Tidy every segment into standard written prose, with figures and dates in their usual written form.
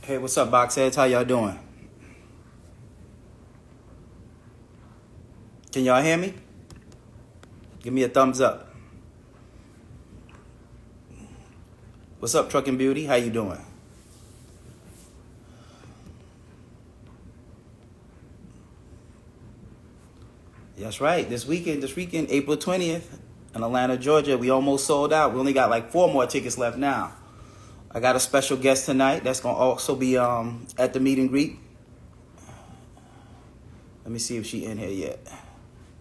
Hey, what's up, Box Heads? How y'all doing? Can y'all hear me? Give me a thumbs up. What's up, Trucking Beauty? How you doing? That's right. This weekend, April 20th, in Atlanta, Georgia, we almost sold out. We only got like 4 more tickets left now. I got a special guest tonight that's gonna also be at the meet and greet. Let me see if she in here yet.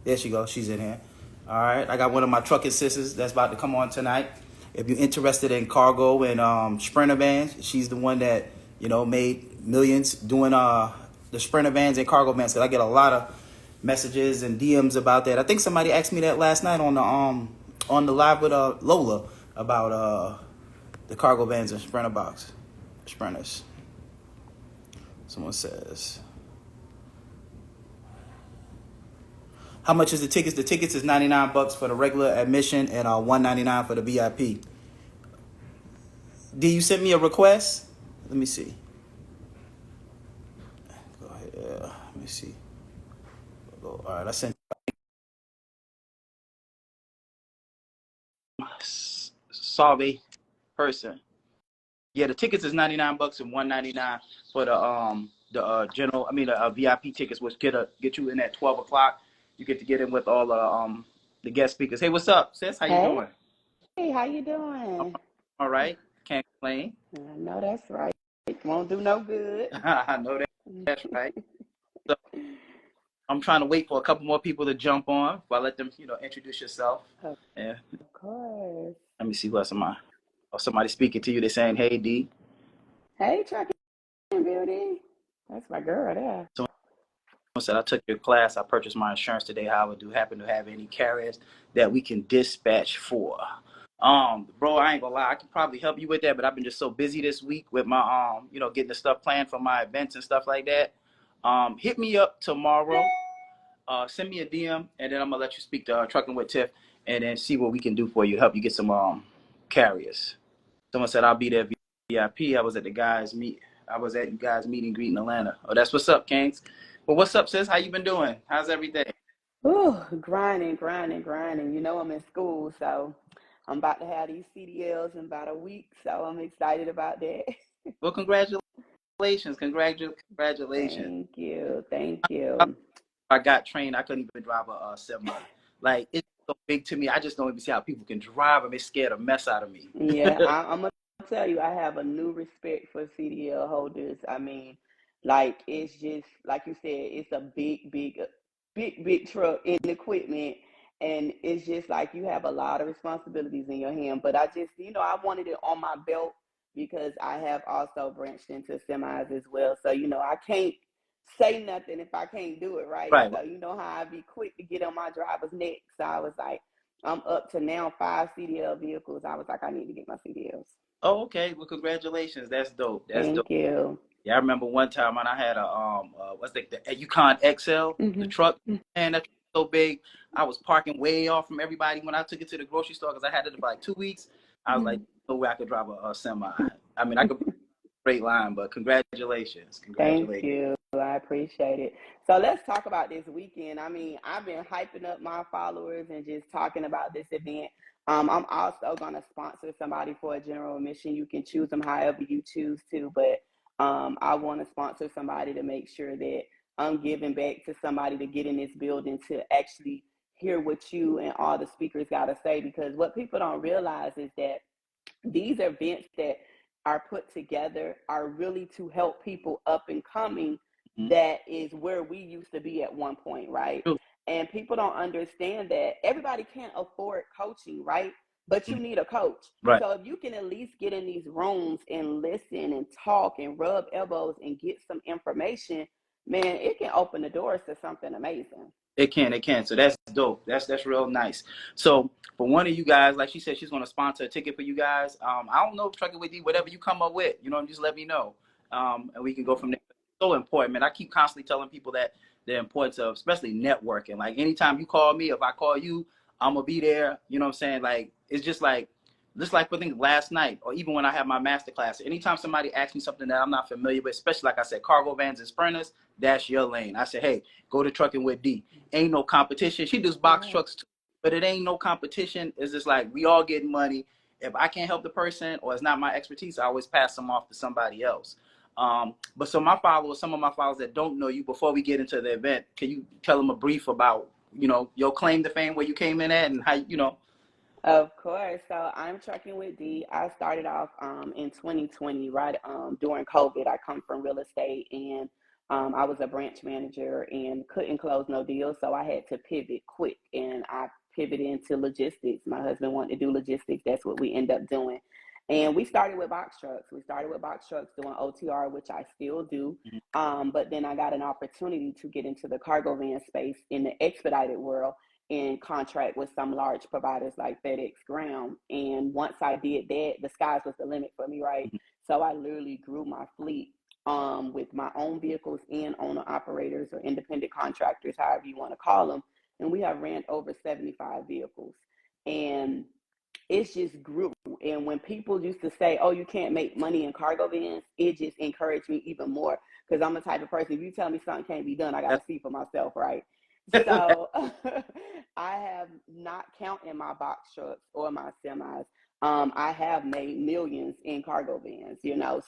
There she goes. She's in here. All right. I got one of my trucking sisters that's about to come on tonight. If you're interested in cargo and sprinter vans, she's the one that made millions doing the sprinter vans and cargo vans. Cause I get a lot of messages and DMs about that. I think somebody asked me that last night on the live with Lola about the cargo vans and sprinters. Someone says, how much is the tickets? The tickets is $99 for the regular admission and $199 for the VIP. D, you sent me a request? Let me see. Go ahead. Let me see. All right, I sent. Sorry, person. Yeah, the tickets is $99 and $199 for the general. I mean the VIP tickets, which get you in at 12 o'clock. You get to get in with all the guest speakers. Hey, what's up, sis? How you Hey, doing? how you doing? All right, can't complain. I know that's right. Won't do no good. I know that's right. So I'm trying to wait for a couple more people to jump on. If I let them, introduce yourself. Of Yeah. course. Let me see who else am I. Or somebody speaking to you. They're saying, "Hey, D." Hey, Trucking Beauty. That's my girl there. Someone said, "I took your class. I purchased my insurance today. However, do you happen to have any carriers that we can dispatch for?" Bro, I ain't gonna lie. I can probably help you with that, but I've been just so busy this week with my getting the stuff planned for my events and stuff like that. Hit me up tomorrow. Send me a DM, and then I'm gonna let you speak to Trucking with Tiff, and then see what we can do for you to help you get some carriers. Someone said I'll be there VIP. I was at you guys meet and greet in Atlanta. Oh, that's what's up, Kings. Well, what's up, sis? How you been doing? How's everything? Ooh, grinding, grinding, grinding. You know I'm in school, so I'm about to have these CDLs in about a week, so I'm excited about that. Well, congratulations, congratulations. Thank you, thank you. I got trained. I couldn't even drive a semi. Like it's so big to me. I just don't even see how people can drive them. It scared a mess out of me. Yeah, I'm gonna tell you, I have a new respect for CDL holders. I mean, like it's just like you said, it's a big truck in equipment, and it's just like you have a lot of responsibilities in your hand. But I just, I wanted it on my belt because I have also branched into semis as well. So I can't say nothing if I can't do it right. Right. So you know how I be quick to get on my driver's neck. So I was like, I'm up to now 5 CDL vehicles. I was like, I need to get my CDLs. Oh, okay. Well, congratulations. That's dope. That's dope. Thank you. Yeah, I remember one time when I had what's the Yukon XL, the Hmm. truck, and that truck was so big. I was parking way off from everybody when I took it to the grocery store because I had it for like 2 weeks. I was like, no way I could drive a semi. I mean, I could straight line, but congratulations, Thank congratulations. you. I appreciate it. So let's talk about this weekend. I mean, I've been hyping up my followers and just talking about this event. I'm also going to sponsor somebody for a general admission. You can choose them however you choose to, but I want to sponsor somebody to make sure that I'm giving back to somebody to get in this building to actually hear what you and all the speakers got to say. Because what people don't realize is that these events that are put together are really to help people up and coming. Mhm. That is where we used to be at one point, right? And people don't understand that everybody can't afford coaching, right? But you need a coach. Right. So if you can at least get in these rooms and listen and talk and rub elbows and get some information, man, it can open the doors to something amazing. It can. So that's dope. That's real nice. So for one of you guys, like she said, she's gonna sponsor a ticket for you guys. I don't know if Trucking with you, whatever you come up with, just let me know. And we can go from there. It's so important, man. I keep constantly telling people that the importance of especially networking. Like anytime you call me, if I call you, I'm gonna be there. You know what I'm saying? Like it's just like just like I think last night, or even when I have my master class, anytime somebody asks me something that I'm not familiar with, especially like I said, cargo vans and sprinters, that's your lane. I said, hey, go to trucking with D. Ain't no competition. She does box Right. trucks too, but it ain't no competition. It's just like we all getting money. If I can't help the person or it's not my expertise, I always pass them off to somebody else. But so my followers, some of my followers that don't know you, before we get into the event, can you tell them a brief about, your claim to fame, where you came in at, and how. Of course. So I'm trucking with D. I started off in 2020, right during COVID. I come from real estate, and I was a branch manager and couldn't close no deals. So I had to pivot quick, and I pivoted into logistics. My husband wanted to do logistics. That's what we end up doing. And we started with box trucks. We started with box trucks doing OTR, which I still do. But then I got an opportunity to get into the cargo van space in the expedited world and contract with some large providers like FedEx Ground. And once I did that, the skies was the limit for me, right? So I literally grew my fleet with my own vehicles and owner operators or independent contractors, however you want to call them. And we have ran over 75 vehicles. And it's just grew. And when people used to say, oh, you can't make money in cargo vans, it just encouraged me even more. Because I'm the type of person, if you tell me something can't be done, I got to see for myself, right? So I have not counting my box trucks or my semis. I have made millions in cargo vans.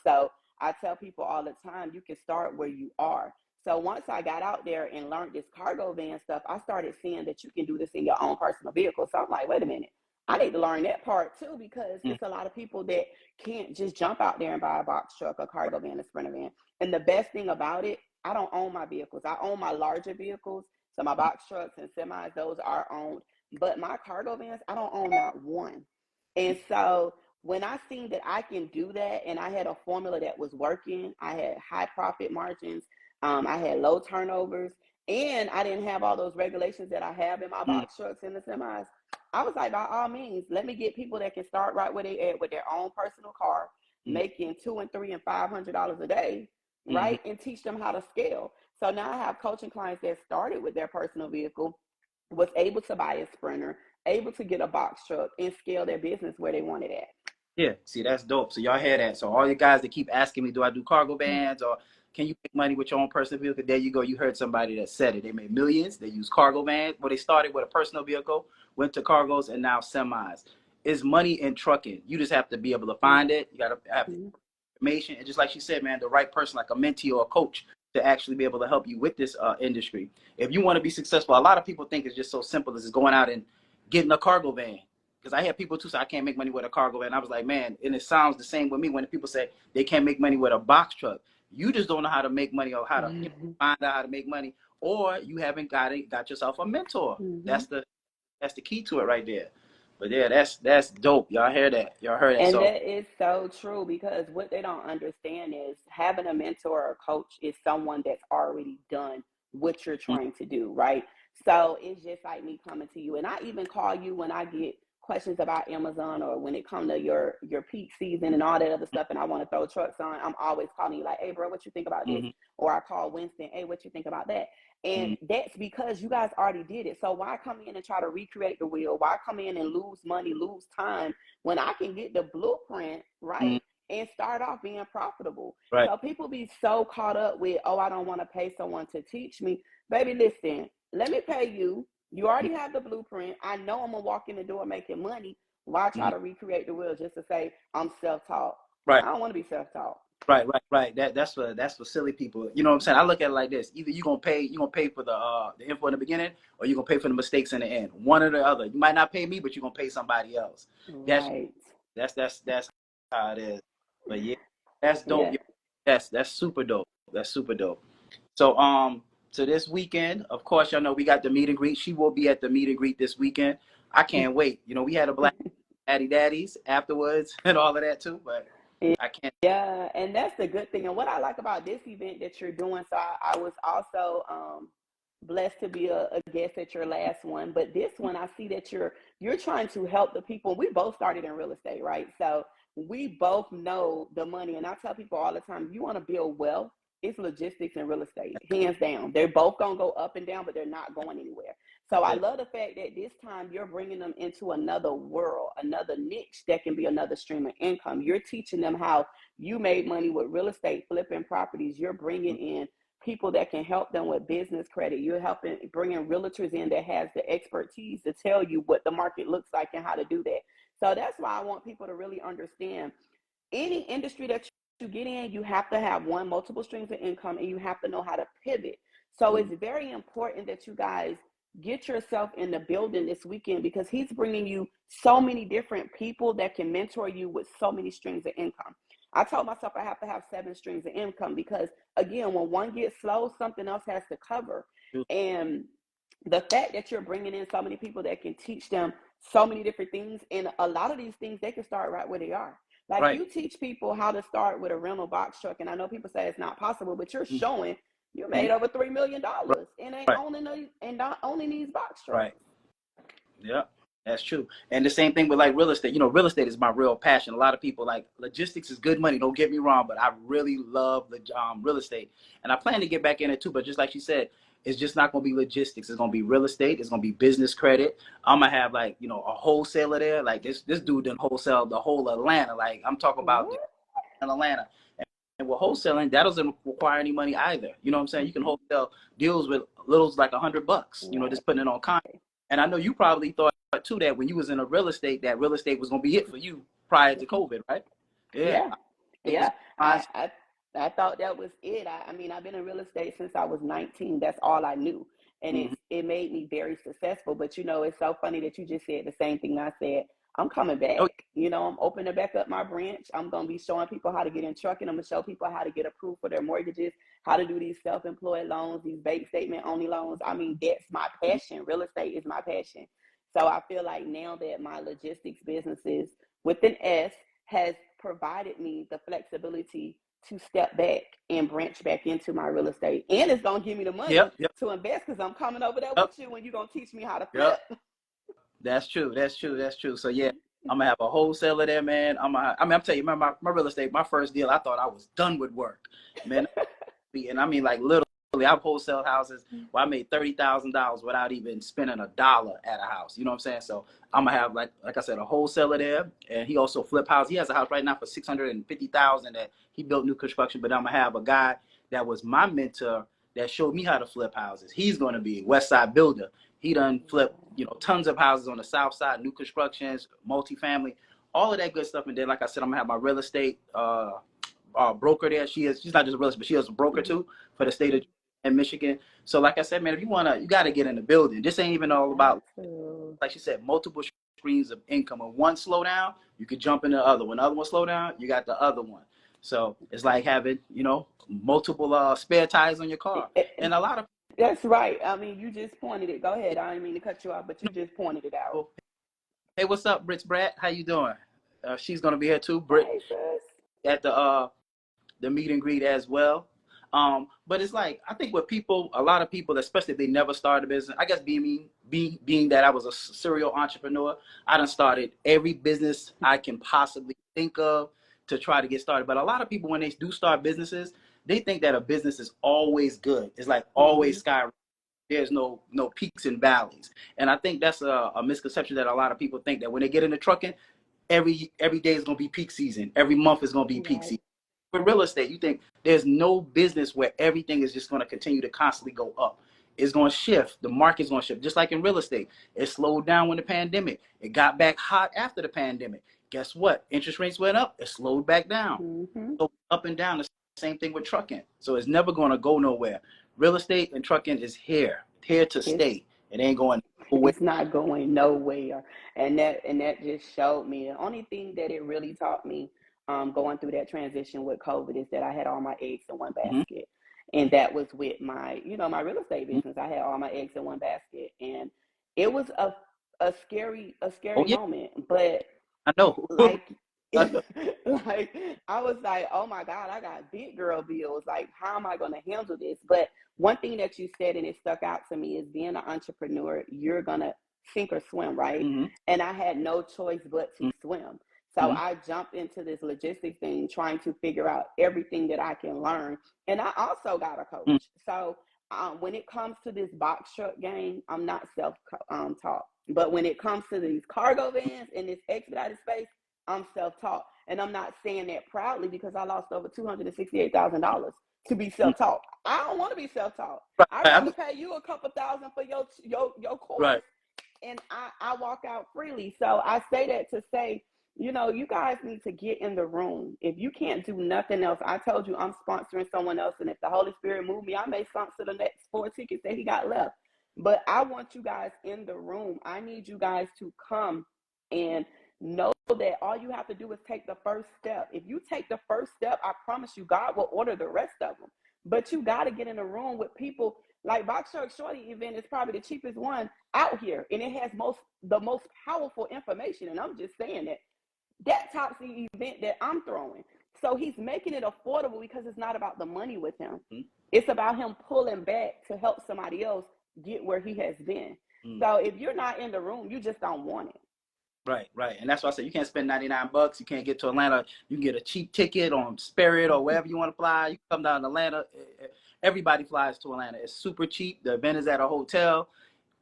So I tell people all the time, you can start where you are. So once I got out there and learned this cargo van stuff, I started seeing that you can do this in your own personal vehicle. So I'm like, wait a minute, I need to learn that part too, because it's a lot of people that can't just jump out there and buy a box truck, a cargo van, a sprinter van. And the best thing about it, I don't own my vehicles. I own my larger vehicles. So my box trucks and semis, those are owned. But my cargo vans, I don't own not one. And so when I seen that I can do that, and I had a formula that was working, I had high profit margins, I had low turnovers, and I didn't have all those regulations that I have in my box trucks and the semis. I was like, by all means, let me get people that can start right where they at with their own personal car, making $200 and $300 and $500 a day, right, and teach them how to scale. So now I have coaching clients that started with their personal vehicle, was able to buy a sprinter, able to get a box truck, and scale their business where they wanted at. Yeah, see, that's dope. So y'all hear that. So all you guys that keep asking me, do I do cargo vans or can you make money with your own personal vehicle? There you go. You heard somebody that said it. They made millions. They use cargo vans. Well, they started with a personal vehicle, went to cargos, and now semis. It's money in trucking. You just have to be able to find it. You got to have the information. And just like she said, man, the right person, like a mentee or a coach, to actually be able to help you with this industry. If you want to be successful, a lot of people think it's just so simple as just going out and getting a cargo van. Because I have people too say I can't make money with a cargo van. I was like, man, and it sounds the same with me when people say they can't make money with a box truck. You just don't know how to make money or how to find out how to make money, or you haven't got yourself a mentor. That's the key to it right there. But yeah, that's dope. Y'all hear that? Y'all heard that? And So that is so true, because what they don't understand is having a mentor or coach is someone that's already done what you're trying to do, right? So it's just like me coming to you, and I even call you when I get questions about Amazon, or when it comes to your peak season and all that other stuff, and I want to throw trucks on. I'm always calling you like, hey bro, what you think about this? Or I call Winston, hey, what you think about that? And that's because you guys already did it. So why come in and try to recreate the wheel? Why come in and lose money, lose time, when I can get the blueprint, right, and start off being profitable? right, So people be so caught up with, oh, I don't want to pay someone to teach me. Baby, listen, let me pay you. You already have the blueprint. I know I'm going to walk in the door making money. Why try to recreate the wheel just to say I'm self-taught? right. I don't want to be self-taught. Right. That's for silly people. You know what I'm saying? I look at it like this: either you gonna pay for the info in the beginning, or you're gonna pay for the mistakes in the end. One or the other. You might not pay me, but you're gonna pay somebody else. That's Right. that's how it is. But yeah, that's dope. Yeah. Yeah, that's super dope. That's super dope. So so this weekend, of course, y'all know we got the meet and greet. She will be at the meet and greet this weekend. I can't wait. We had a black daddies afterwards and all of that too, but I can't. Yeah, and that's the good thing. And what I like about this event that you're doing, so I was also blessed to be a guest at your last one, but this one I see that you're trying to help the people. We both started in real estate, right? So we both know the money, and I tell people all the time, you want to build wealth, it's logistics and real estate, hands down. They're both going to go up and down, but they're not going anywhere. So I love the fact that this time you're bringing them into another world, another niche that can be another stream of income. You're teaching them how you made money with real estate, flipping properties. You're bringing in people that can help them with business credit. You're bringing realtors in that has the expertise to tell you what the market looks like and how to do that. So that's why I want people to really understand any industry that you get in, you have to have multiple streams of income, and you have to know how to pivot. So it's very important that you guys get yourself in the building this weekend, because he's bringing you so many different people that can mentor you with so many streams of income. I told myself I have to have 7 streams of income, because again, when one gets slow, something else has to cover. And the fact that you're bringing in so many people that can teach them so many different things, and a lot of these things they can start right where they are. Like you teach people how to start with a rental box truck, and I know people say it's not possible, but you're showing you made over $3 million and not owning these box trucks. Right. Yeah, that's true. And the same thing with like real estate. You know, real estate is my real passion. A lot of people like logistics is good money. Don't get me wrong, but I really love the real estate, and I plan to get back in it too. But just like she said, it's just not going to be logistics. It's going to be real estate. It's going to be business credit. I'm going to have like, you know, a wholesaler there. Like this dude done wholesale the whole Atlanta. Like I'm talking about in Atlanta. And with wholesaling, that doesn't require any money either. You know what I'm saying? You can wholesale deals with littles like $100, you know, just putting it on contract. And I know you probably thought too that when you was in a real estate, that real estate was going to be it for you prior to COVID, right? Yeah. I thought that was it. I mean, I've been in real estate since I was 19. That's all I knew. And it made me very successful. But, you know, it's so funny that you just said the same thing I said. I'm coming back. You know, I'm opening back up my branch. I'm going to be showing people how to get in trucking. I'm going to show people how to get approved for their mortgages, how to do these self-employed loans, these bank statement only loans. I mean, that's my passion. Real estate is my passion. So I feel like now that my logistics businesses with an S has provided me the flexibility to step back and branch back into my real estate. And it's going to give me the money to invest, because I'm coming over there with you and you're going to teach me how to flip. That's true. So yeah, I'm gonna have a wholesaler there, man. I'm telling you, my real estate, my first deal, I thought I was done with work, man. And I mean, like literally, I've wholesaled houses where I made $30,000 without even spending a dollar at a house. You know what I'm saying? So I'm gonna have like I said, a wholesaler there, and he also flip houses. He has a house right now for $650,000 that he built new construction. But I'm gonna have a guy that was my mentor that showed me how to flip houses. He's gonna be a West Side builder. He done flipped, you know, tons of houses on the South Side, new constructions, multifamily, all of that good stuff. And then, like I said, I'm gonna have my real estate broker there. She's not just a real estate, but she is a broker too for the state of Michigan. So, like I said, man, if you wanna, you gotta get in the building. This ain't even all about, like she said, multiple streams of income. When one slow down, you could jump in the other. When the other one slow down, you got the other one. So it's like having, you know, multiple spare tires on your car, and a lot of. That's right. I mean, you just pointed it. Go ahead. I didn't mean to cut you off, but you just pointed it out. Hey, what's up, Britt's Brat? How you doing? She's gonna be here too, Britt, at the meet and greet as well. But it's like, I think with people, a lot of people, especially if they never started a business, I guess being that I was a serial entrepreneur, I done started every business I can possibly think of to try to get started. But a lot of people, when they do start businesses, they think that a business is always good. It's like always sky. There's no peaks and valleys. And I think that's a misconception that a lot of people think, that when they get into trucking, every day is going to be peak season. Every month is going to be peak season. With real estate, you think there's no business where everything is just going to continue to constantly go up. It's going to shift. The market's going to shift. Just like in real estate, it slowed down when the pandemic. It got back hot after the pandemic. Guess what? Interest rates went up. It slowed back down. So up and down. The same thing with trucking. So it's never going to go nowhere. Real estate and trucking is here to stay. It ain't going nowhere. It's not going nowhere. And that just showed me. The only thing that it really taught me going through that transition with COVID is that I had all my eggs in one basket. And that was with my, you know, my real estate business. I had all my eggs in one basket. And it was a scary moment. But I know. Like I was like, oh my God, I got big girl bills. Like, how am I going to handle this? But one thing that you said, and it stuck out to me, is being an entrepreneur, you're going to sink or swim, right? And I had no choice but to swim. So I jumped into this logistics thing, trying to figure out everything that I can learn. And I also got a coach. So when it comes to this box truck game, I'm not self-taught. But when it comes to these cargo vans in this expedited space, I'm self-taught. And I'm not saying that proudly because I lost over $268,000 to be self-taught. I don't want to be self-taught. I'd rather pay you a couple thousand for your course. Right. And I walk out freely. So I say that to say, you know, you guys need to get in the room. If you can't do nothing else, I told you I'm sponsoring someone else. And if the Holy Spirit moved me, I may sponsor the next 4 tickets that he got left. But I want you guys in the room. I need you guys to come and know that all you have to do is take the first step. If you take the first step, I promise you, God will order the rest of them. But you got to get in a room with people. Like Box Truck Shawty event is probably the cheapest one out here, and it has the most powerful information. And I'm just saying that tops the event that I'm throwing. So he's making it affordable because it's not about the money with him. It's about him pulling back to help somebody else get where he has been. So if you're not in the room, you just don't want it. Right. And that's why I said you can't spend $99. You can't get to Atlanta. You can get a cheap ticket on Spirit or wherever you want to fly. You come down to Atlanta. Everybody flies to Atlanta. It's super cheap. The event is at a hotel.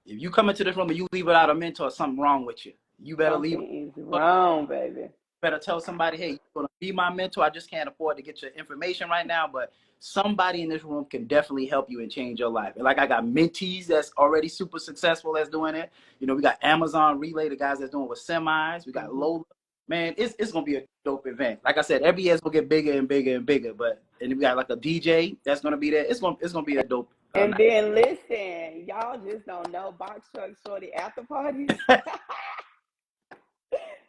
If you come into this room and you leave without a mentor, something wrong with you. You better leave. Something is wrong, baby. Better tell somebody, hey, you're going to be my mentor. I just can't afford to get your information right now, but somebody in this room can definitely help you and change your life. And like I got mentees that's already super successful that's doing it. You know, we got Amazon Relay, the guys that's doing with semis. We got Lola. Man, it's going to be a dope event. Like I said, every year it's going to get bigger and bigger and bigger. And we got like a DJ that's going to be there. It's going to be a dope And night. then listen, y'all just don't know Box Truck Shawty after parties.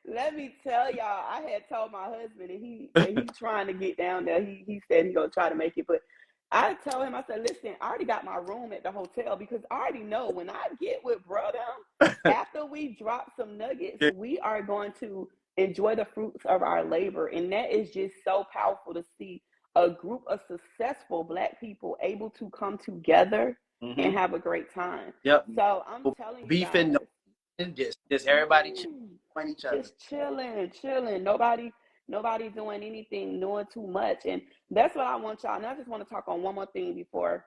Let me tell y'all, I had told my husband that he's trying to get down there. He said he's going to try to make it. But I told him, I said, listen, I already got my room at the hotel because I already know when I get with brother, after we drop some nuggets, we are going to enjoy the fruits of our labor. And that is just so powerful to see a group of successful Black people able to come together and have a great time. Yep. So I'm telling you guys. Just everybody chilling each other. Just chilling. Nobody doing anything, doing too much. And that's what I want y'all. And I just want to talk on one more thing before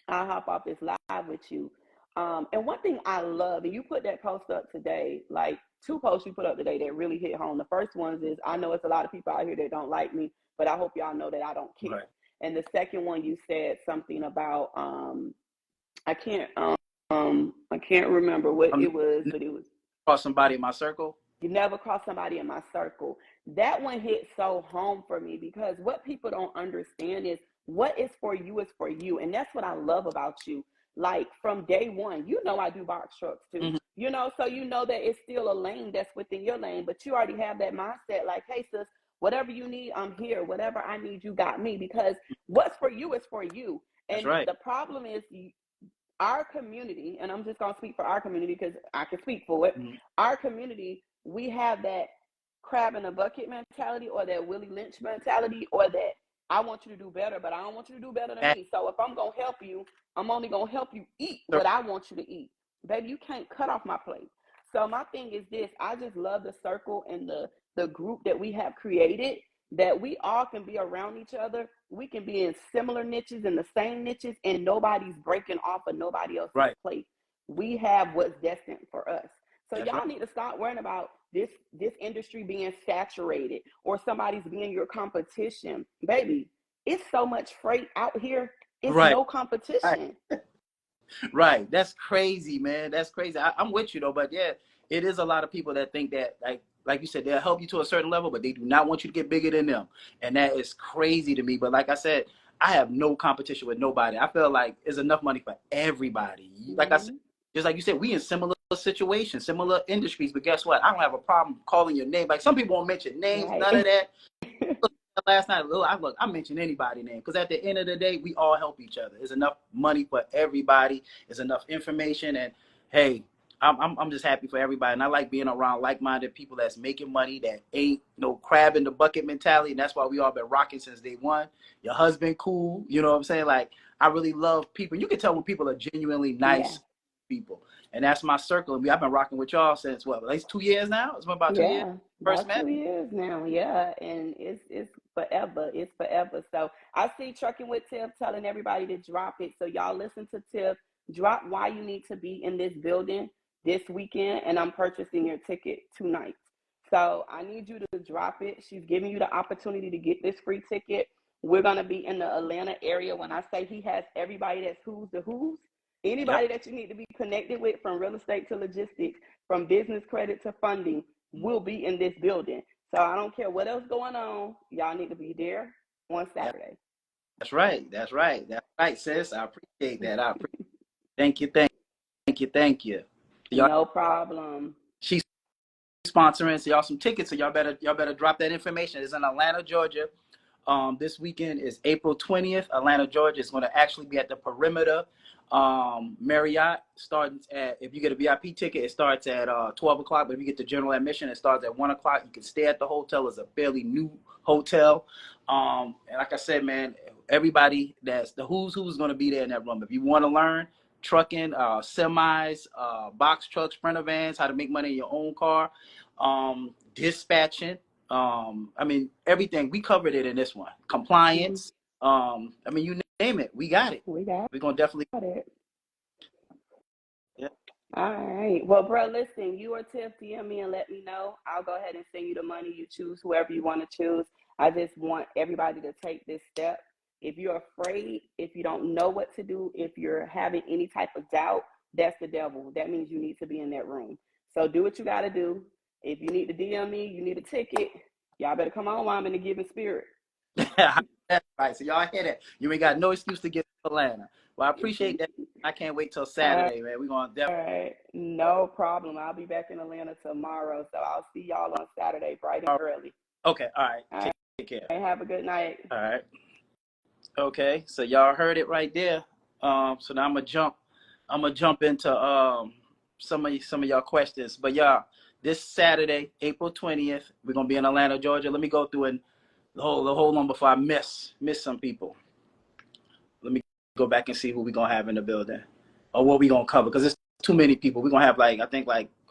I hop off this live with you. And one thing I love, and you put that post up today, like 2 posts you put up today that really hit home. The first one is, I know it's a lot of people out here that don't like me, but I hope y'all know that I don't care. Right. And the second one, you said something about, I can't remember what it was, but it was cross somebody in my circle. You never cross somebody in my circle. That one hit so home for me because what people don't understand is what is for you is for you. And that's what I love about you. Like from day one, you know, I do box trucks too, you know, so you know that it's still a lane that's within your lane, but you already have that mindset like, hey, sis, whatever you need, I'm here. Whatever I need, you got me, because what's for you is for you. And the problem is our community, and I'm just going to speak for our community because I can speak for it. Our community, we have that crab in a bucket mentality or that Willie Lynch mentality or that I want you to do better, but I don't want you to do better than me. So if I'm going to help you, I'm only going to help you eat what I want you to eat. Baby, you can't cut off my plate. So my thing is this. I just love the circle and the group that we have created, that we all can be around each other. We can be in similar niches, in the same niches, and nobody's breaking off of nobody else's plate. We have what's destined for us. So y'all need to stop worrying about this industry being saturated or somebody's being your competition. Baby, it's so much freight out here. It's no competition. Right. That's crazy, man. That's crazy. I'm with you though, but yeah, it is a lot of people that think that like you said, they'll help you to a certain level, but they do not want you to get bigger than them. And that is crazy to me. But like I said, I have no competition with nobody. I feel like there's enough money for everybody. Like I said, just like you said, we in similar situations, similar industries, but guess what? I don't have a problem calling your name. Like some people won't mention names, none of that. Last night, I mentioned anybody's name because at the end of the day, we all help each other. There's enough money for everybody. There's enough information, and hey, I'm just happy for everybody. And I like being around like-minded people that's making money, that ain't no crab in the bucket mentality. And that's why we all been rocking since day one. Your husband, cool. You know what I'm saying? Like, I really love people. You can tell when people are genuinely nice people. And that's my circle. I've been rocking with y'all since, what, at least 2 years now? It's been about 2 years. first About met. 2 years now, yeah, and it's forever. It's forever. So I see Trucking with Tiff telling everybody to drop it. So y'all listen to Tiff. Drop why you need to be in this building this weekend, and I'm purchasing your ticket tonight. So I need you to drop it. She's giving you the opportunity to get this free ticket. We're gonna be in the Atlanta area. When I say he has everybody that's who's the who's, Yep, anybody that you need to be connected with, from real estate to logistics, from business credit to funding, will be in this building. So I don't care what else going on. Y'all need to be there on yep. Saturday. That's right. That's right. That's right, sis. I appreciate that. I appreciate. Thank you. Thank you. Thank you. Y'all, No problem. she's sponsoring, so y'all some tickets. So y'all better drop that information. It's in Atlanta, Georgia. This weekend is April 20th. Atlanta, Georgia is going to actually be at the Perimeter Marriott. Starting at, if you get a VIP ticket, it starts at 12 o'clock. But if you get the general admission, it starts at 1 o'clock. You can stay at the hotel. It's a fairly new hotel. And like I said, man, everybody that's the who's going to be there in that room. If you want to learn trucking, semis, box trucks, sprinter vans, how to make money in your own car, dispatching, I mean, everything, we covered it in this one. Compliance, I mean, you name it, we got it. We got We're gonna definitely. it. Yeah. All right. Well, bro, listen, you or Tiff, DM me and let me know. I'll go ahead and send you the money. You choose whoever you want to choose. I just want everybody to take this step. If you're afraid, if you don't know what to do, if you're having any type of doubt, that's the devil. That means you need to be in that room. So do what you got to do. If you need to DM me, you need a ticket, y'all better come on while I'm in the giving spirit. That's right. So y'all hear that? You ain't got no excuse to get to Atlanta. Well, I appreciate that. I can't wait till All Saturday, man. We're gonna definitely. right. No problem. I'll be back in Atlanta tomorrow. So I'll see y'all on Saturday, bright and early. Okay, all right. All Take care. right. Have a good night. All right. Okay, so y'all heard it right there. So now I'm gonna jump into some of y'all questions. But y'all, this Saturday, April 20th, we're gonna be in Atlanta, Georgia. Let me go through and the whole one before I miss some people. Let me go back and see who we're gonna have in the building or what we're gonna cover, because it's too many people. We're gonna have I think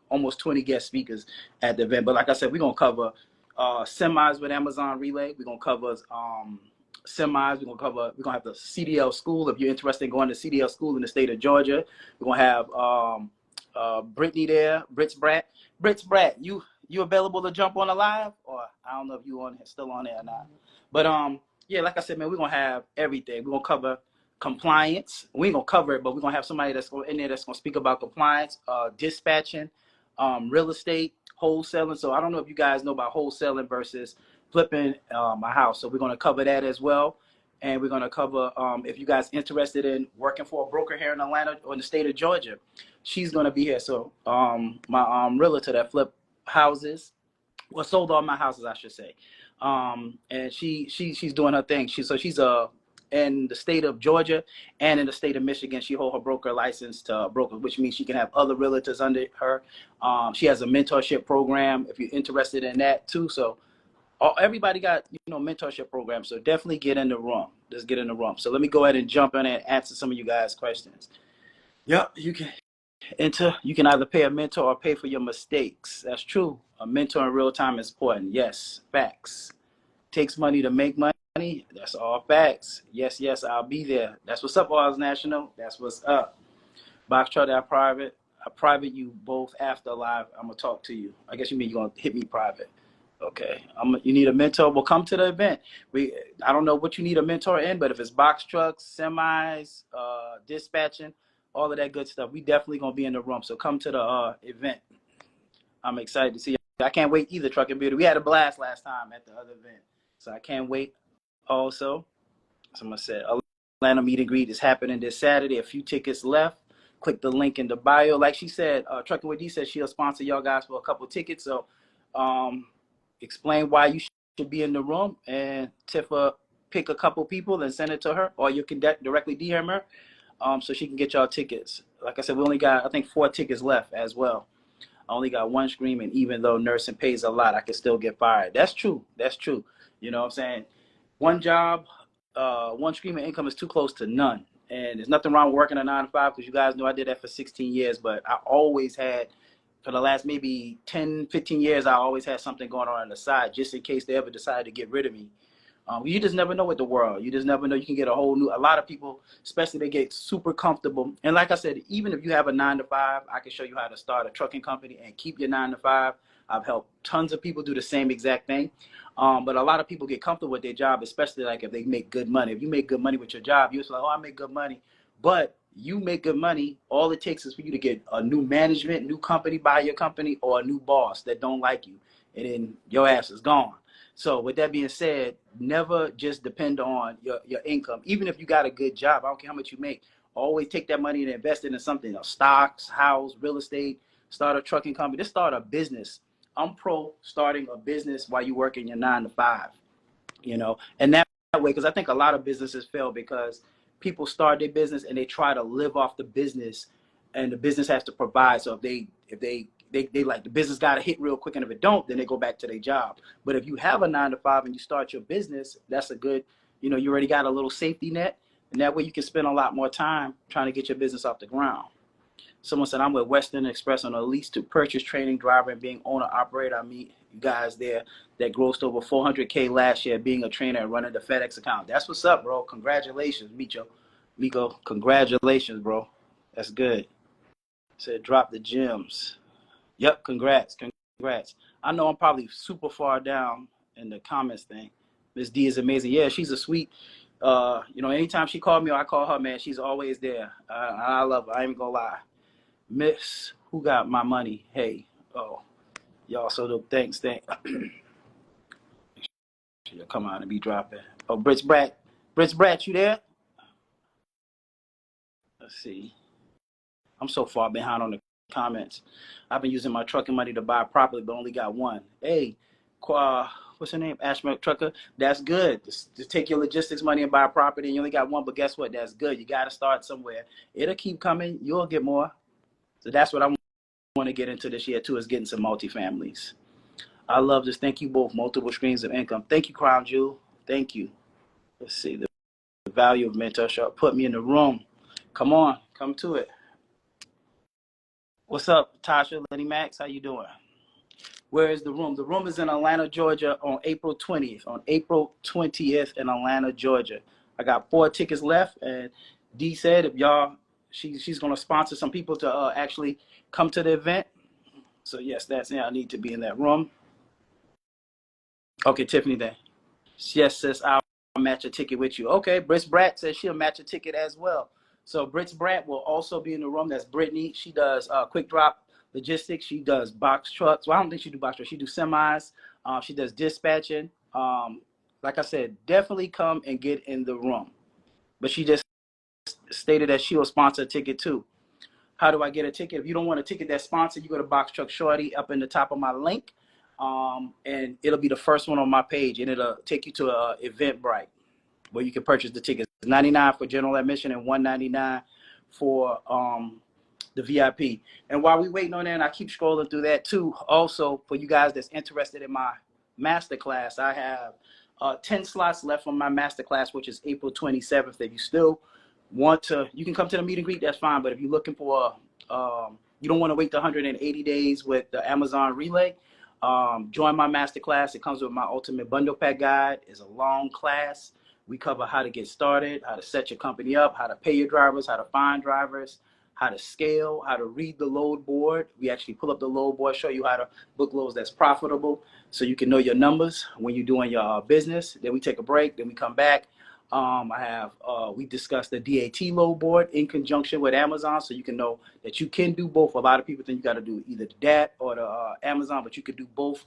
almost 20 guest speakers at the event. But like I said, we're gonna cover semis with Amazon Relay. We're gonna cover semis. We're gonna have the CDL school. If you're interested in going to CDL school in the state of Georgia, we're gonna have Brittany there, Brits Brat, you available to jump on a live? Or I don't know if you still on there or not. But yeah, like I said, man, we're gonna have everything. We're gonna cover compliance. We ain't gonna cover it, but we're gonna have somebody that's in there that's gonna speak about compliance, dispatching, real estate, wholesaling. So I don't know if you guys know about wholesaling versus flipping a house. So we're gonna cover that as well. And we're gonna cover if you guys interested in working for a broker here in Atlanta or in the state of Georgia, she's gonna be here. So my realtor that flip houses, well, sold all my houses, I should say. And she's doing her thing. She's in the state of Georgia and in the state of Michigan. She holds her broker license to broker, which means she can have other realtors under her. She has a mentorship program if you're interested in that too. So everybody got mentorship programs. So definitely get in the room. Just get in the room. So let me go ahead and jump in and answer some of you guys' questions. Yep, you can either pay a mentor or pay for your mistakes. That's true. A mentor in real time is important. Yes, facts. Takes money to make money. That's all facts. Yes, I'll be there. That's what's up, Oz National. That's what's up. Box Truck, I private you both after live. I'm gonna talk to you. I guess you mean you're gonna hit me private. Okay. You need a mentor? Well, come to the event. I don't know what you need a mentor in, but if it's box trucks, semis, dispatching, all of that good stuff, we definitely gonna be in the room. So come to the event. I'm excited to see you. I can't wait either, Trucking Beauty. We had a blast last time at the other event. So I can't wait also. Someone said Atlanta meet and greet is happening this Saturday. A few tickets left. Click the link in the bio. Like she said, Trucking with D said she'll sponsor y'all guys for a couple tickets. So explain why you should be in the room, and Tifa pick a couple people and send it to her, or you can directly DM her so she can get y'all tickets. Like I said, we only got, I think, 4 tickets left as well. I only got one scream, and even though nursing pays a lot, I can still get fired. That's true. You know what I'm saying? One job, one stream of income is too close to none. And there's nothing wrong with working a 9 to 5, because you guys know I did that for 16 years, but I always had for the last maybe 10, 15 years, I always had something going on the side just in case they ever decided to get rid of me. You just never know with the world. You just never know. You can get a lot of people, especially they get super comfortable. And like I said, even if you have a 9 to 5, I can show you how to start a trucking company and keep your 9 to 5. I've helped tons of people do the same exact thing. But a lot of people get comfortable with their job, especially like if they make good money. If you make good money with your job, you're just like, oh, I make good money. But you make good money. All it takes is for you to get a new management, new company, buy your company, or a new boss that don't like you. And then your ass is gone. So with that being said, never just depend on your income. Even if you got a good job, I don't care how much you make, always take that money and invest it in something, stocks, house, real estate, start a trucking company, just start a business. I'm pro starting a business while you work in your 9 to 5, and that way, because I think a lot of businesses fail because people start their business and they try to live off the business, and the business has to provide. So if they like the business got to hit real quick, and if it don't, then they go back to their job. But if you have a 9 to 5 and you start your business, that's a good, you already got a little safety net, and that way you can spend a lot more time trying to get your business off the ground. Someone said, I'm with Western Express on a lease to purchase, training, driver, and being owner operator. I meet you guys there that grossed over 400K last year being a trainer and running the FedEx account. That's what's up, bro. Congratulations, Miko, congratulations, bro. That's good. Said, drop the gems. Yep, congrats. I know I'm probably super far down in the comments thing. Miss D is amazing. Yeah, she's a sweet. Anytime she called me or I call her, man, she's always there. I love her. I ain't gonna lie. Miss, who got my money? Hey, oh, y'all so dope. Thanks. You'll come out and be dropping. Oh, Brits Brat, you there? Let's see. I'm so far behind on the comments. I've been using my trucking money to buy property, but only got one. Hey, what's her name? Ashmilk Trucker. That's good. Just take your logistics money and buy a property, and you only got one. But guess what? That's good. You got to start somewhere. It'll keep coming. You'll get more. So that's what I want to get into this year too, is getting some multifamilies. I love this. Thank you both. Multiple streams of income. Thank you, Crown Jewel. Thank you. Let's see. The value of mentorship. Put me in the room. Come on. Come to it. What's up, Tasha, Lenny Max? How you doing? Where is the room? The room is in Atlanta, Georgia on April 20th. On April 20th in Atlanta, Georgia. I got 4 tickets left, and Dee said if y'all, she's going to sponsor some people to actually come to the event. So yes, that's it. I need to be in that room. Okay, Tiffany then. Yes, sis, I'll match a ticket with you. Okay, Brits Brat says she'll match a ticket as well. So Brits Brat will also be in the room. That's Brittany. She does quick drop logistics. She does box trucks. Well, I don't think she do box trucks. She do semis. She does dispatching. Like I said, definitely come and get in the room. But she just stated that she will sponsor a ticket too. How do I get a ticket? If you don't want a ticket that's sponsored, you go to Box Truck Shawty up in the top of my link. And it'll be the first one on my page, and it'll take you to Eventbrite where you can purchase the tickets. It's $99 for general admission and $199 for the VIP. And while we waiting on that, and I keep scrolling through that too, also for you guys that's interested in my masterclass, I have 10 slots left for my masterclass, which is April 27th. If you still want to, you can come to the meet and greet, that's fine. But if you're looking for, you don't want to wait the 180 days with the Amazon Relay, join my masterclass. It comes with my ultimate bundle pack guide. It's a long class. We cover how to get started, how to set your company up, how to pay your drivers, how to find drivers, how to scale, how to read the load board. We actually pull up the load board, show you how to book loads that's profitable so you can know your numbers when you're doing your business. Then we take a break, then we come back. We discussed the DAT load board in conjunction with Amazon, so you can know that you can do both. A lot of people think you got to do either the DAT or the Amazon, but you could do both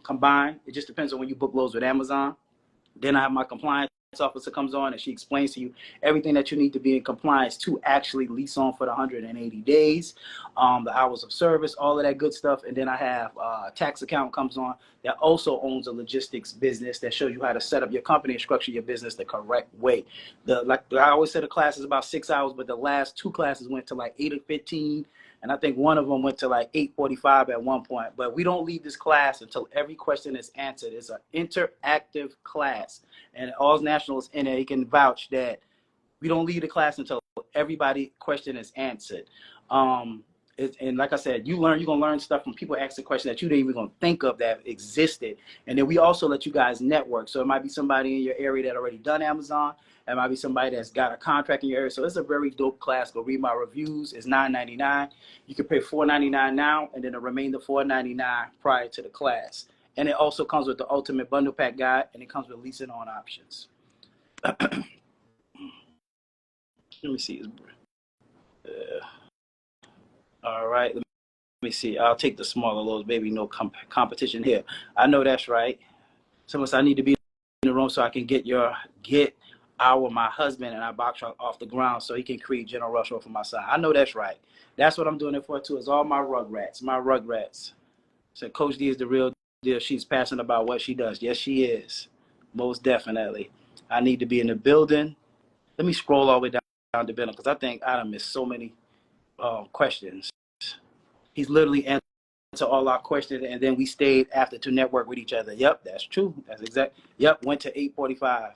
combined. It just depends on when you book loads with Amazon. Then I have my compliance officer comes on and she explains to you everything that you need to be in compliance to actually lease on for the 180 days, the hours of service, all of that good stuff. And then I have a tax account comes on that also owns a logistics business that shows you how to set up your company and structure your business the correct way. Like I always said, the class is about 6 hours, but the last 2 classes went to like 8 or 15. And I think one of them went to like 8:45 at one point. But we don't leave this class until every question is answered. It's an interactive class. And all nationals in it can vouch that we don't leave the class until everybody's question is answered. and like I said, you're gonna learn stuff from people asking questions that you didn't even gonna think of that existed. And then we also let you guys network. So it might be somebody in your area that already done Amazon. It might be somebody that's got a contract in your area. So it's a very dope class. Go read my reviews. It's $9.99. You can pay $4.99 now, and then the remainder $4.99 prior to the class. And it also comes with the ultimate bundle pack guide, and it comes with leasing on options. Let me see. All right. Let me see. I'll take the smaller loads, baby. No competition here. I know that's right. Someone said I need to be in the room so I can get my husband and our box truck off the ground so he can create General Rush for my son. I know that's right. That's what I'm doing it for too. Is all my rugrats. So Coach D is the real deal. She's passionate about what she does. Yes, she is. Most definitely. I need to be in the building. Let me scroll all the way down to building because I think I done missed so many questions. He's literally answered all our questions, and then we stayed after to network with each other. Yep, that's true. That's exact. Yep, went to 8:45.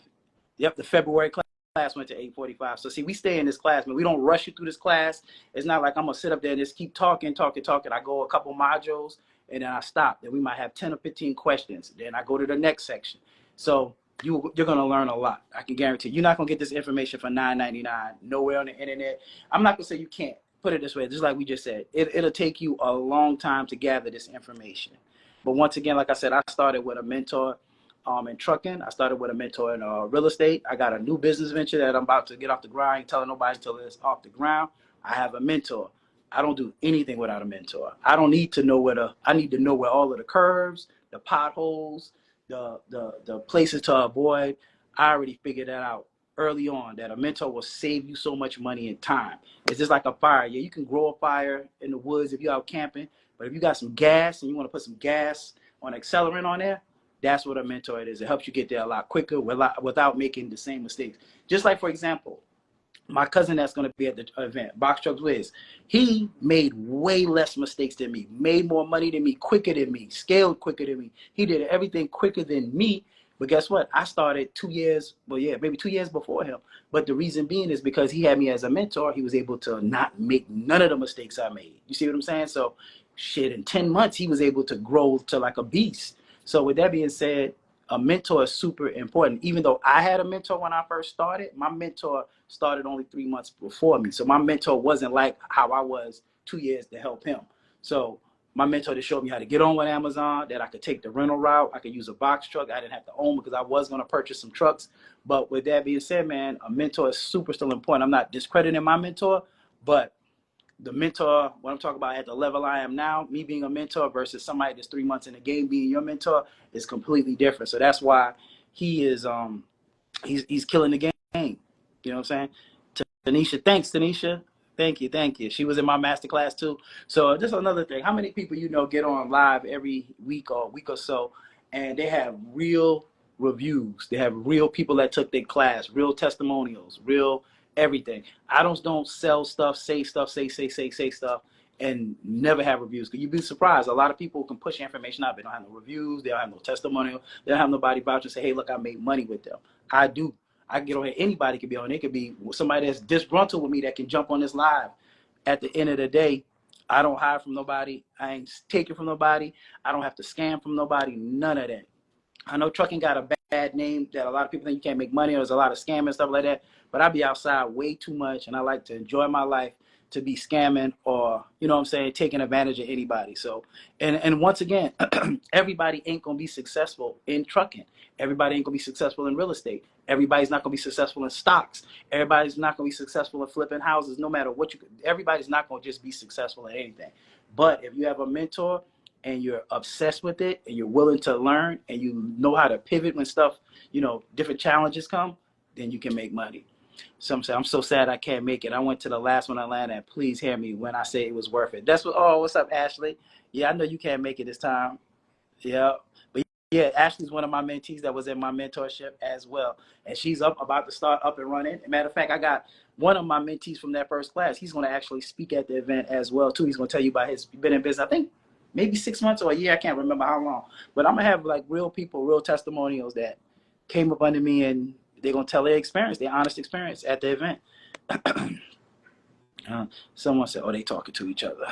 Yep, the February class went to 8:45. So see, we stay in this class, man. We don't rush you through this class. It's not like I'm gonna sit up there and just keep talking. I go a couple modules and then I stop. Then we might have 10 or 15 questions. Then I go to the next section. So you're gonna learn a lot. I can guarantee you're not gonna get this information for $9.99 nowhere on the internet. I'm not gonna say you can't. Put it this way, just like we just said, it'll take you a long time to gather this information. But once again, like I said, I started with a mentor in trucking. I started with a mentor in real estate. I got a new business venture that I'm about to get off the ground. I ain't telling nobody until it's off the ground. I have a mentor. I don't do anything without a mentor. I don't need to know I need to know where all of the curves, the potholes, the places to avoid. I already figured that out early on, that a mentor will save you so much money and time. It's just like a fire. Yeah, you can grow a fire in the woods if you're out camping, but if you got some gas and you want to put some gas on accelerant on there, that's what a mentor is. It helps you get there a lot quicker without making the same mistakes. Just like, for example, my cousin that's going to be at the event, Box Truck Wiz, he made way less mistakes than me, made more money than me, quicker than me, scaled quicker than me. He did everything quicker than me. But guess what? I started 2 years, maybe 2 years before him. But the reason being is because he had me as a mentor, he was able to not make none of the mistakes I made. You see what I'm saying? So shit, in 10 months, he was able to grow to like a beast. So with that being said, a mentor is super important. Even though I had a mentor when I first started, my mentor started only 3 months before me. So my mentor wasn't like how I was 2 years to help him. So my mentor just showed me how to get on with Amazon, that I could take the rental route. I could use a box truck. I didn't have to own because I was going to purchase some trucks. But with that being said, man, a mentor is super still important. I'm not discrediting my mentor, but the mentor, what I'm talking about at the level I am now, me being a mentor versus somebody that's 3 months in the game being your mentor is completely different. So that's why he is he's killing the game. You know what I'm saying? Tanisha, thanks, Tanisha. Thank you. She was in my master class too. So just another thing, how many people get on live every week or so, and they have real reviews? They have real people that took their class, real testimonials, real everything. I don't sell stuff, say stuff, say stuff, and never have reviews. Because you'd be surprised. A lot of people can push information out. They don't have no reviews. They don't have no testimonial. They don't have nobody vouch and say, hey, look, I made money with them. I do. I can get on here. Anybody can be on. It could be somebody that's disgruntled with me that can jump on this live. At the end of the day, I don't hide from nobody. I ain't taking from nobody. I don't have to scam from nobody. None of that. I know trucking got a bad name that a lot of people think you can't make money, or there's a lot of scam and stuff like that. But I be outside way too much, and I like to enjoy my life to be scamming or, you know what I'm saying, taking advantage of anybody. So, and once again, everybody ain't going to be successful in trucking. Everybody ain't going to be successful in real estate. Everybody's not going to be successful in stocks. Everybody's not going to be successful in flipping houses, no matter what everybody's not going to just be successful in anything. But if you have a mentor and you're obsessed with it and you're willing to learn and you know how to pivot when stuff, different challenges come, then you can make money. Some say, I'm so sad I can't make it. I went to the last one in Atlanta, and please hear me when I say it was worth it. What's up, Ashley? Yeah, I know you can't make it this time. Yeah. But yeah, Ashley's one of my mentees that was in my mentorship as well. And she's about to start up and running. Matter of fact, I got one of my mentees from that first class. He's going to actually speak at the event as well, too. He's going to tell you about his been in business, I think, maybe 6 months or a year. I can't remember how long. But I'm going to have like real people, real testimonials that came up under me, and they're going to tell their experience, their honest experience at the event. Someone said, oh, they talking to each other.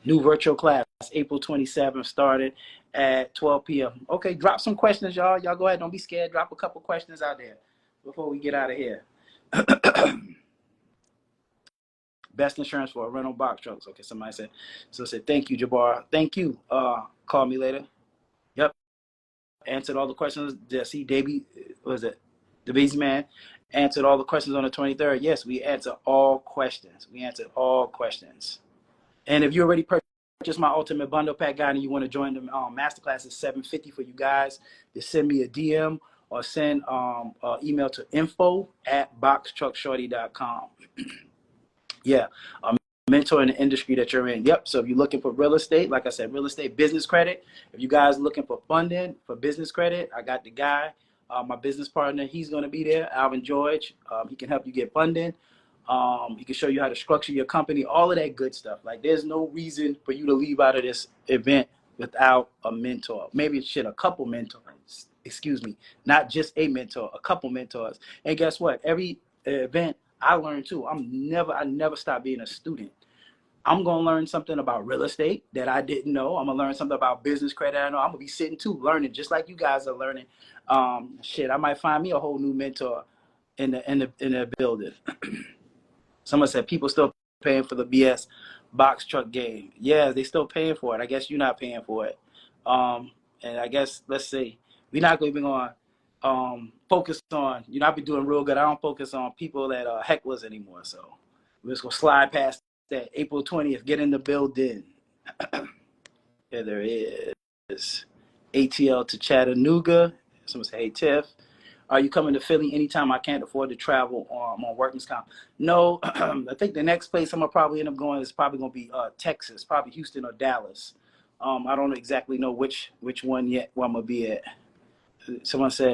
New virtual class, April 27th, started at 12 p.m. Okay, drop some questions, y'all. Y'all go ahead. Don't be scared. Drop a couple questions out there before we get out of here. Best insurance for a rental box trucks. Okay, somebody said. So said, thank you, Jabbar. Thank you. Call me later. Yep. Answered all the questions. See, Davey, was it? The Beast Man answered all the questions on the 23rd. Yes, we answer all questions. We answered all questions. And if you already purchased my ultimate bundle pack guide and you want to join the masterclass, it's $750 for you guys. Just send me a DM or send email to info@boxtruckshawty.com. Yeah, a mentor in the industry that you're in. Yep. So if you're looking for real estate, like I said, real estate business credit. If you guys are looking for funding for business credit, I got the guy, my business partner. He's going to be there, Alvin George. He can help you get funding. He can show you how to structure your company, all of that good stuff. Like, there's no reason for you to leave out of this event without a mentor. Maybe a couple mentors. Excuse me, not just a mentor, a couple mentors. And guess what? Every event I learn too. I never stop being a student. I'm gonna learn something about real estate that I didn't know. I'm gonna learn something about business credit. I know I'm gonna be sitting too, learning just like you guys are learning. I might find me a whole new mentor in the building. Someone said people still paying for the BS box truck game. Yeah, they still paying for it. I guess you're not paying for it. And I guess let's see, we're not even gonna focus on. I've been doing real good. I don't focus on people that are hecklers anymore. So we're just gonna slide past that. April 20th, get in the building. Here there is. ATL to Chattanooga. Someone say, hey Tiff, are you coming to Philly anytime? I can't afford to travel. I'm on workman's comp. No, I think the next place I'm gonna probably end up going is probably gonna be Texas, probably Houston or Dallas. I don't exactly know which one yet where I'm gonna be at. Someone said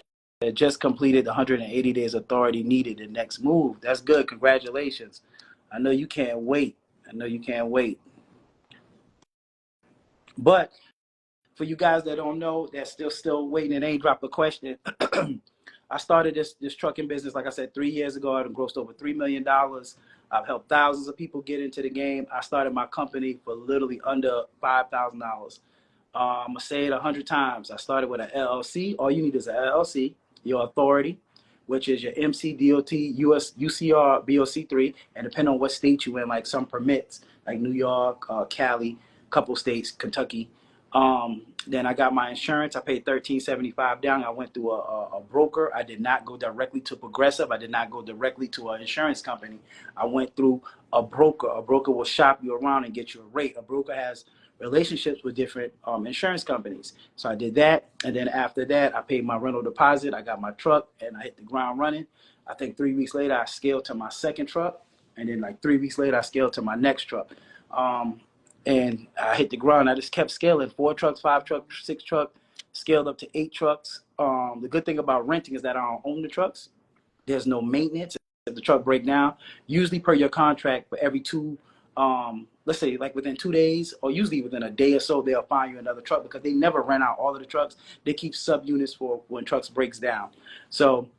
just completed 180 days authority needed. The next move. That's good. Congratulations. I know you can't wait. But for you guys that don't know, that's still waiting and ain't dropped a question. I started this trucking business, like I said, 3 years ago. I've grossed over $3 million. I've helped thousands of people get into the game. I started my company for literally under $5,000. I'm going to say it 100 times. I started with an LLC. All you need is an LLC, your authority, which is your MC, DOT, US, UCR, BOC3, and depending on what state you're in, like some permits, like New York, Cali, couple states, Kentucky. Then I got my insurance. I paid $13.75 down. I went through a broker. I did not go directly to Progressive. I did not go directly to an insurance company. I went through a broker. A broker will shop you around and get you a rate. A broker has relationships with different insurance companies. So I did that. And then after that, I paid my rental deposit. I got my truck and I hit the ground running. I think 3 weeks later, I scaled to my second truck. And then like 3 weeks later, I scaled to my next truck. And I hit the ground. I just kept scaling. 4 trucks, 5 trucks, 6 trucks, scaled up to 8 trucks. The good thing about renting is that I don't own the trucks. There's no maintenance. If the truck break down, usually per your contract, for every 2, let's say like within 2 days, or usually within a day or so, they'll find you another truck because they never rent out all of the trucks. They keep subunits for when trucks breaks down. So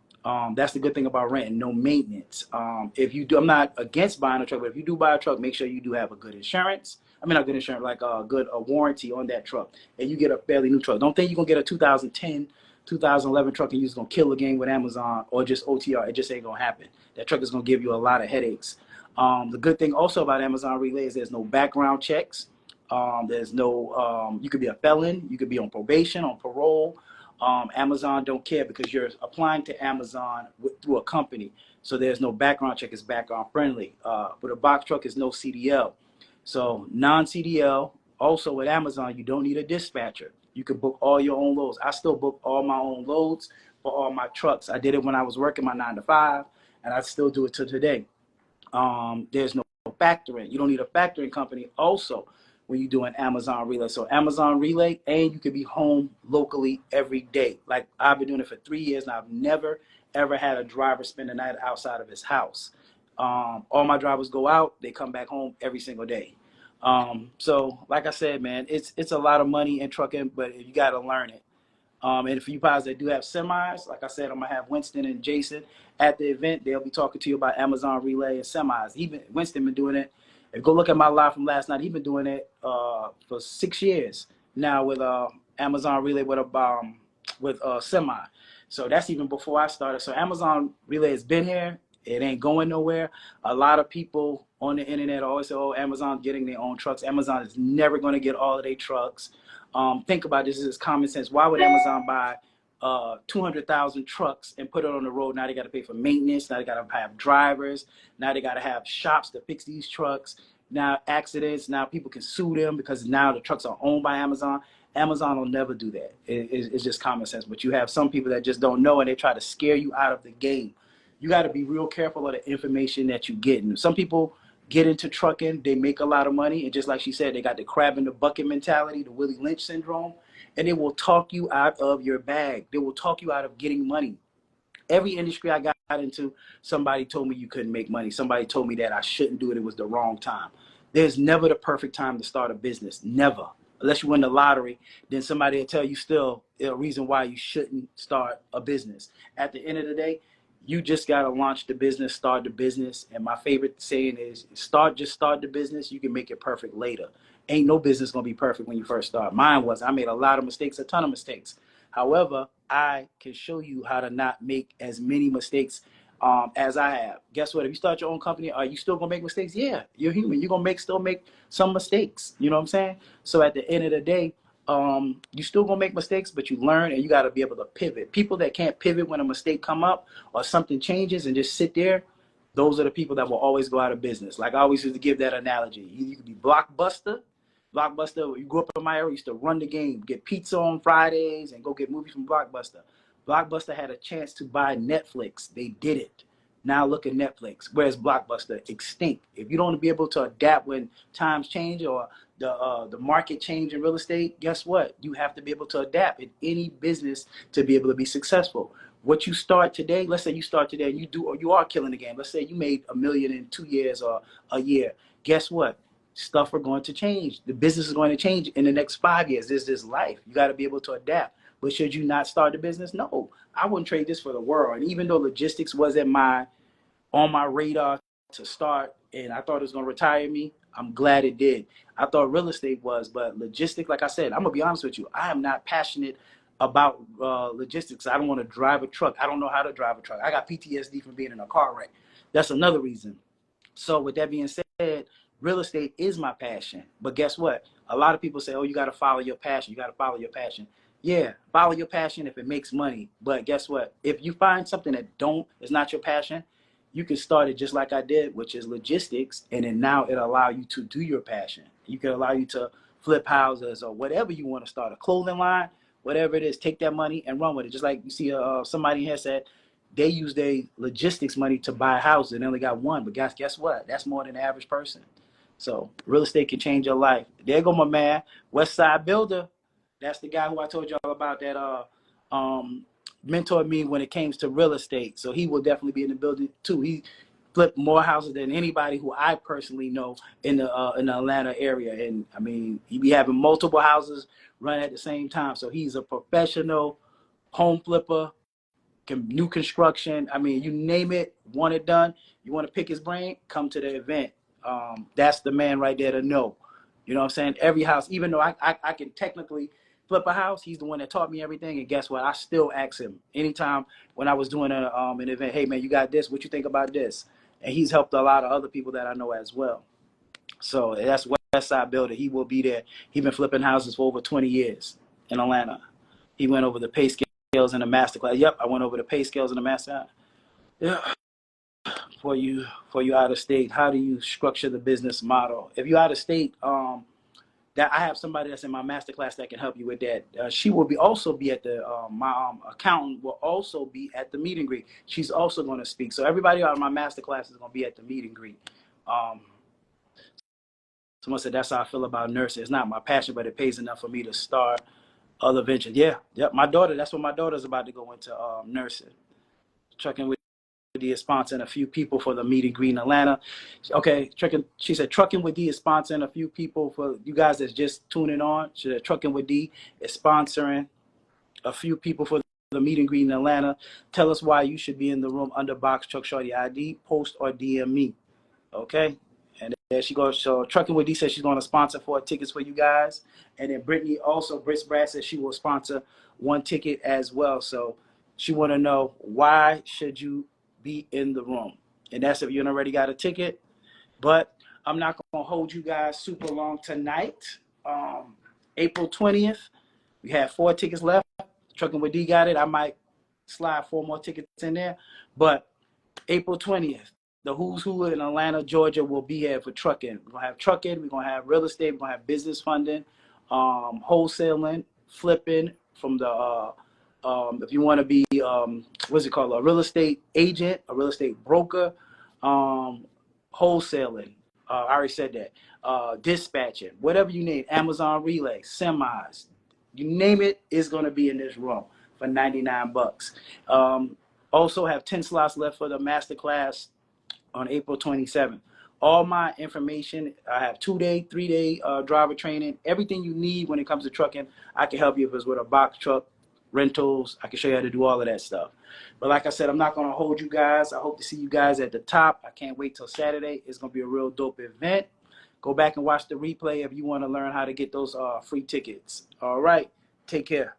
that's the good thing about renting, no maintenance. If you do, I'm not against buying a truck, but if you do buy a truck, make sure you do have a good insurance. I mean, not good insurance, like a good warranty on that truck, and you get a fairly new truck. Don't think you're gonna get a 2010, 2011 truck and you're just gonna kill the game with Amazon or just OTR. It just ain't gonna happen. That truck is gonna give you a lot of headaches. The good thing also about Amazon Relay is there's no background checks. There's no, you could be a felon, you could be on probation, on parole. Amazon don't care because you're applying to Amazon through a company. So there's no background check, it's background friendly. But a box truck is no CDL. So non-CDL, also with Amazon, you don't need a dispatcher. You can book all your own loads. I still book all my own loads for all my trucks. I did it when I was working my 9 to 5, and I still do it to today. There's no factoring. You don't need a factoring company also when you do an Amazon Relay. So Amazon Relay, and you can be home locally every day. Like I've been doing it for 3 years, and I've never, ever had a driver spend the night outside of his house. All my drivers go out, they come back home every single day. So like I said, man, it's a lot of money in trucking, but you got to learn it. And for you guys that do have semis, like I said, I'm gonna have Winston and Jason at the event. They'll be talking to you about Amazon Relay and semis. Winston been doing it. If you go look at my live from last night, he's been doing it for 6 years now with Amazon Relay with semi. So that's even before I started. So Amazon Relay has been here. It ain't going nowhere. A lot of people on the internet always say, "Oh, Amazon's getting their own trucks." Amazon is never going to get all of their trucks. Think about this as common sense. Why would Amazon buy 200,000 trucks and put it on the road? Now they got to pay for maintenance. Now they got to have drivers. Now they got to have shops to fix these trucks. Now accidents. Now people can sue them because now the trucks are owned by Amazon. Amazon will never do that. It's just common sense. But you have some people that just don't know, and they try to scare you out of the game. You got to be real careful of the information that you get. And some people get into trucking, they make a lot of money, and just like she said, they got the crab in the bucket mentality, the Willie Lynch syndrome, and they will talk you out of your bag. They will talk you out of getting money. Every industry I got into, somebody told me you couldn't make money. Somebody told me that I shouldn't do it. It was the wrong time. There's never the perfect time to start a business. Never. Unless you win the lottery, then somebody will tell you still a reason why you shouldn't start a business. At the end of the day, you just got to launch the business, start the business. And my favorite saying is start the business. You can make it perfect later. Ain't no business going to be perfect when you first start. Mine was. I made a lot of mistakes, a ton of mistakes. However, I can show you how to not make as many mistakes as I have. Guess what? If you start your own company, are you still going to make mistakes? Yeah, you're human. You're going to still make some mistakes. You know what I'm saying? So at the end of the day, you still gonna make mistakes, but you learn and you got to be able to pivot. People that can't pivot when a mistake come up or something changes and just sit there, those are the people that will always go out of business. Like I always used to give that analogy. You could be Blockbuster. Blockbuster, you grew up in my area, used to run the game, get pizza on Fridays and go get movies from Blockbuster. Blockbuster had a chance to buy Netflix. They did it. Now look at Netflix. Where's Blockbuster? Extinct. If you don't be able to adapt when times change or the market change in real estate, guess what? You have to be able to adapt in any business to be able to be successful. What you start today, let's say you start today and you are killing the game. Let's say you made $1 million in 2 years or a year. Guess what? Stuff are going to change. The business is going to change in the next 5 years. This is life. You got to be able to adapt. But should you not start the business? No, I wouldn't trade this for the world. And even though logistics wasn't on my radar to start, and I thought it was going to retire me, I'm glad it did. I thought real estate was, but logistics, like I said, I'm going to be honest with you. I am not passionate about logistics. I don't want to drive a truck. I don't know how to drive a truck. I got PTSD from being in a car wreck. That's another reason. So with that being said, real estate is my passion. But guess what? A lot of people say, oh, you got to follow your passion. You got to follow your passion. Yeah, follow your passion if it makes money. But guess what? If you find something that is not your passion, you can start it just like I did, which is logistics. And then now it'll allow you to do your passion. You can allow you to flip houses or whatever you want to start, a clothing line, whatever it is, take that money and run with it. Just like you see somebody here said, they use their logistics money to buy a house and they only got one. But guess what? That's more than the average person. So real estate can change your life. There go my man, West Side Builder. That's the guy who I told y'all about that mentored me when it came to real estate. So he will definitely be in the building too. He flipped more houses than anybody who I personally know in the Atlanta area. And I mean, he be having multiple houses run at the same time. So he's a professional home flipper, new construction. I mean, you name it, want it done. You want to pick his brain, come to the event. That's the man right there to know. You know what I'm saying? Every house, even though I can technically flip a house, he's the one that taught me everything. And guess what? I still ask him anytime when I was doing an event, hey, man, you got this? What you think about this? And he's helped a lot of other people that I know as well. So that's West Side Builder. He will be there. He's been flipping houses for over 20 years in Atlanta. He went over the pay scales in the master class. Yep, I went over the pay scales in the master. Yeah. For you out of state, how do you structure the business model? If you're out of state, that I have somebody that's in my master class that can help you with that. She will also be at the my accountant will also be at the meet and greet. She's also going to speak. So everybody out of my master class is going to be at the meet and greet. Someone said that's how I feel about nursing. It's not my passion, but it pays enough for me to start other ventures. Yeah, my daughter. That's what my daughter's about to go into nursing. Trucking with D is sponsoring a few people for the meet and greet in Atlanta. Okay, she said Trucking with D is sponsoring a few people for you guys that's just tuning on. She said Trucking with D is sponsoring a few people for the meet and greet in Atlanta. Tell us why you should be in the room under Box Truck Shawty ID. Post or DM me. Okay? And there she goes. So Trucking with D says she's going to sponsor 4 tickets for you guys. And then Brittany also, Britt Brad says she will sponsor 1 ticket as well. So she want to know, why should you be in the room? And that's if you already got a ticket. But I'm not going to hold you guys super long tonight. April 20th, we have 4 tickets left. Trucking with D got it. I might slide 4 more tickets in there. But April 20th, the who's who in Atlanta, Georgia will be here for trucking. We're going to have trucking. We're going to have real estate. We're going to have business funding, wholesaling, flipping from the, if you want to be, what's it called, a real estate agent, a real estate broker, wholesaling. I already said that. Dispatching, whatever you need, Amazon Relay, semis, you name it, is going to be in this room for $99. Also have 10 slots left for the masterclass on April 27th. All my information, I have 2-day, 3-day driver training, everything you need when it comes to trucking. I can help you if it's with a box truck, rentals. I can show you how to do all of that stuff. But like I said, I'm not going to hold you guys. I hope to see you guys at the top. I can't wait till Saturday. It's going to be a real dope event. Go back and watch the replay if you want to learn how to get those free tickets. All right. Take care.